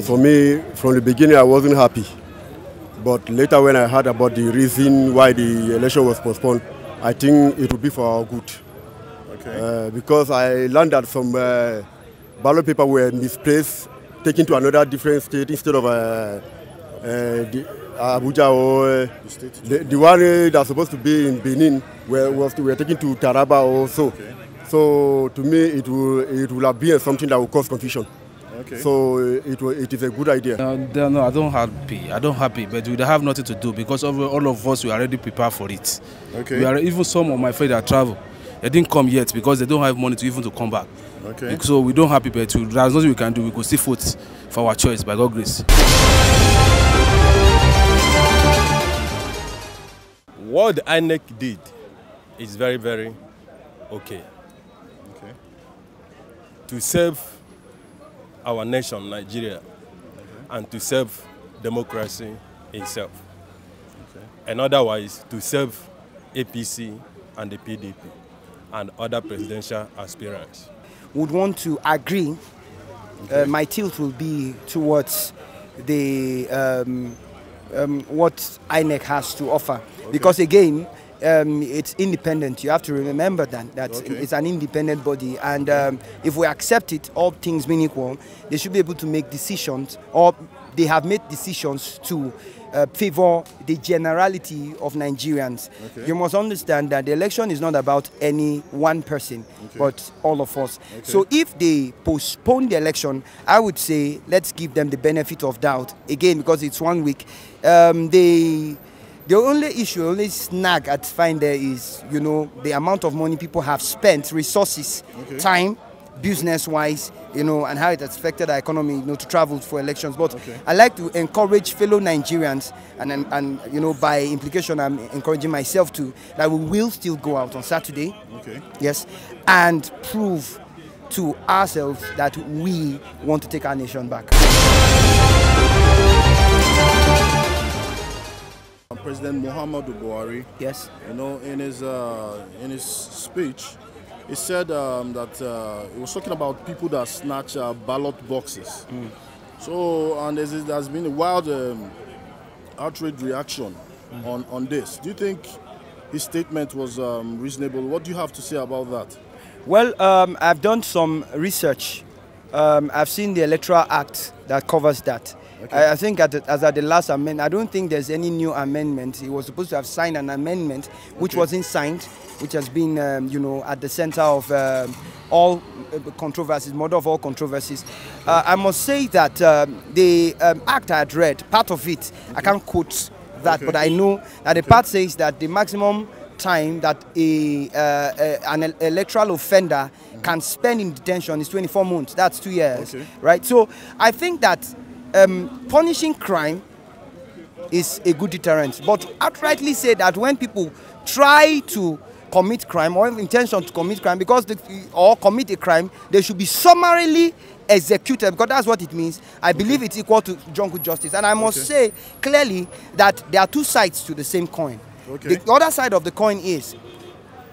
as for me, from the beginning, I wasn't happy. But later, when I heard about the reason why the election was postponed, I think it would be for our good. Okay. Because I learned that some ballot paper were misplaced, taken to another different state instead of Abuja or the one that's supposed to be in Benin were taken to Taraba also. Okay. So to me, it will have been something that will cause confusion. Okay. So it is a good idea. No, I don't happy, but we have nothing to do because all of us we are already prepared for it. Okay. Even some of my friends that travel, they didn't come yet because they don't have money to come back. Okay. So we don't happy, but there's nothing we can do. We go still vote for our choice by God's grace. What the INEC did is very, very okay. Okay. To save our nation, Nigeria, and to save democracy itself. Okay. And otherwise, to save APC and the PDP and other presidential aspirants. Would want to agree. Okay. My tilt will be towards the what INEC has to offer, because again, it's independent. You have to remember that it's an independent body, and if we accept it, all things being equal, they should be able to make decisions, or they have made decisions to favor the generality of Nigerians. Okay. You must understand that the election is not about any one person, but all of us. Okay. So if they postpone the election, I would say let's give them the benefit of doubt, again, because it's 1 week. The only issue, only snag I'd find there is, you know, the amount of money people have spent, resources, time, business-wise, you know, and how it has affected our economy, you know, to travel for elections. But I like to encourage fellow Nigerians, and you know, by implication, I'm encouraging myself too, that we will still go out on Saturday, yes, and prove to ourselves that we want to take our nation back. President Muhammadu Buhari, yes, you know, in his speech, he said that he was talking about people that snatch ballot boxes. So, and there's been a wild outrage reaction on this. Do you think his statement was reasonable? What do you have to say about that? Well, I've done some research. I've seen the Electoral Act that covers that. I think as at the last amendment, I don't think there's any new amendment. He was supposed to have signed an amendment which wasn't signed, which has been, you know, at the center of all controversies, mother of all controversies. I must say that the act I had read, part of it, I can't quote that, but I know that the part says that the maximum time that an electoral offender can spend in detention is 24 months. That's 2 years, right? So I think that punishing crime is a good deterrent, but outrightly say that when people try to commit crime or have intention to commit crime or commit a crime, they should be summarily executed, because that's what it means. I believe it's equal to jungle justice, and I must say clearly that there are two sides to the same coin. The other side of the coin is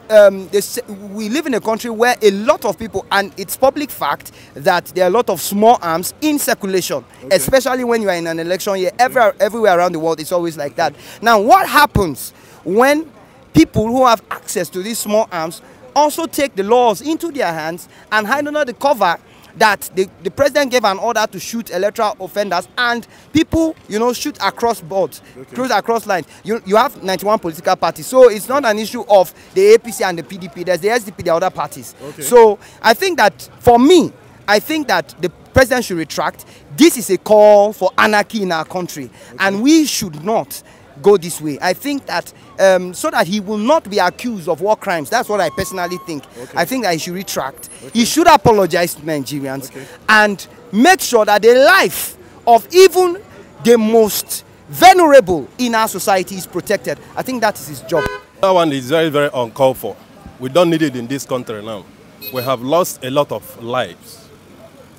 we live in a country where a lot of people, and it's public fact that there are a lot of small arms in circulation, especially when you are in an election year. Everywhere around the world, it's always like that. Now, what happens when people who have access to these small arms also take the laws into their hands and hide under the cover that the president gave an order to shoot electoral offenders, and people, you know, shoot across boards, cruise across lines. You have 91 political parties, so it's not an issue of the APC and the PDP. There's the SDP, the other parties. So I think that, for me, I think that the president should retract. This is a call for anarchy in our country, and we should not go this way. I think that so that he will not be accused of war crimes. That's what I personally think. I think that he should retract. He should apologize to Nigerians and make sure that the life of even the most vulnerable in our society is protected. I think that is his job. That one is very, very uncalled for. We don't need it in this country now. We have lost a lot of lives.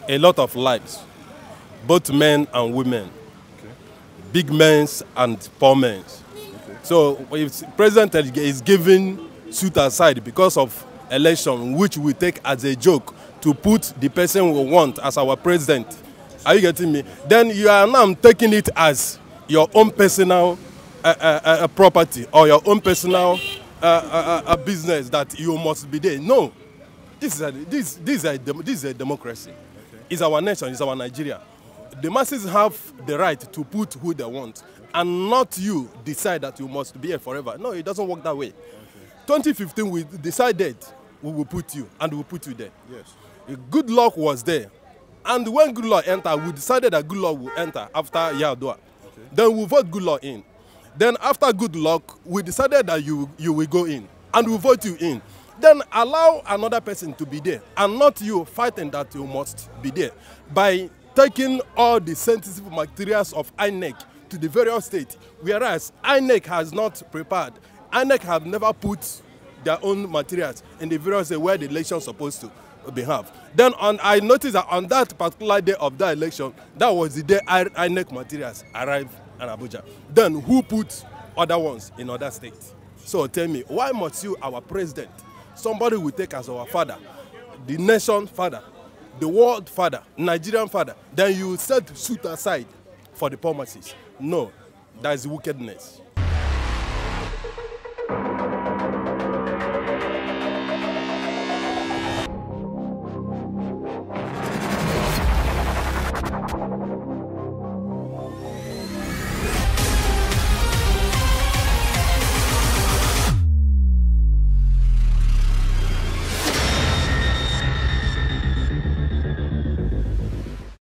A lot of lives. Both men and women. Big men and poor men. So if the president is giving suit aside because of election, which we take as a joke to put the person we want as our president, Are you getting me? Then you are now taking it as your own personal property or your own personal business that you must be there. No, this is a democracy. Okay. It's our nation. It's our Nigeria. The masses have the right to put who they want, and not you decide that you must be here forever. No, it doesn't work that way. Okay. 2015, we decided we will put you, and we will put you there. Yes. Good luck was there. And when good luck entered, we decided that good luck will enter after Yadua. Okay. Then we vote good luck in. Then after good luck, we decided that you will go in, and we vote you in. Then allow another person to be there, and not you fighting that you must be there by taking all the sensitive materials of INEC to the various states, whereas INEC has not prepared. INEC have never put their own materials in the various states where the election is supposed to be have. Then I noticed that on that particular day of the election, that was the day INEC materials arrived in Abuja. Then who put other ones in other states? So tell me, why must you, our president, somebody we take as our father, the nation father, the world father, Nigerian father, then you set suit aside for the poor masses? No, that is wickedness.